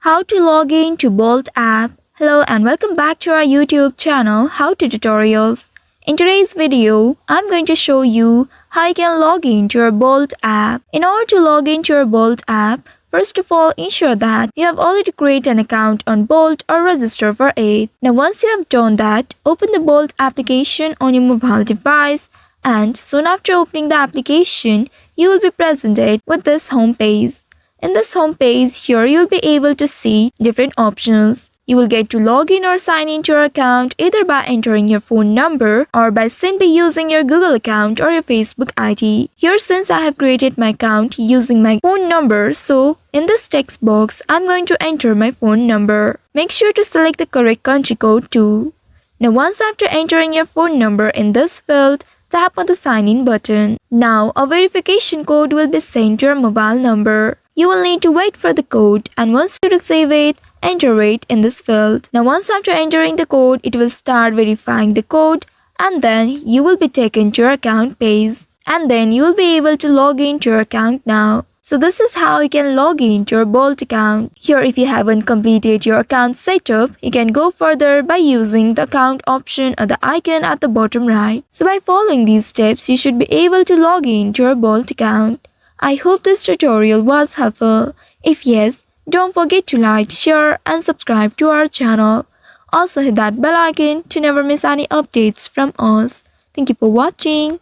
How to log in to Bolt app. Hello and welcome back to our YouTube channel How to Tutorials. In today's video, I'm going to show you how you can log in to your Bolt app. In order to log into your Bolt app, first of all, ensure that you have already created an account on Bolt or register for it. Now once you have done that, open the Bolt application on your mobile device, and soon after opening the application, you will be presented with this home page. In this home page, here you'll be able to see different options. You will get to log in or sign into your account either by entering your phone number or by simply using your Google account or your Facebook ID. Here, since I have created my account using my phone number, so in this text box, I'm going to enter my phone number. Make sure to select the correct country code too. Now once after entering your phone number in this field, tap on the sign in button. Now a verification code will be sent to your mobile number. You will need to wait for the code, and once you receive it, enter it in this field. Now once after entering the code, it will start verifying the code, and then you will be taken to your account page. And then you will be able to log into your account now. So this is how you can log into your Bolt account. Here, if you haven't completed your account setup, you can go further by using the account option or the icon at the bottom right. So by following these steps, you should be able to log into your Bolt account. I hope this tutorial was helpful. If yes, don't forget to like, share and subscribe to our channel. Also hit that bell icon to never miss any updates from us. Thank you for watching.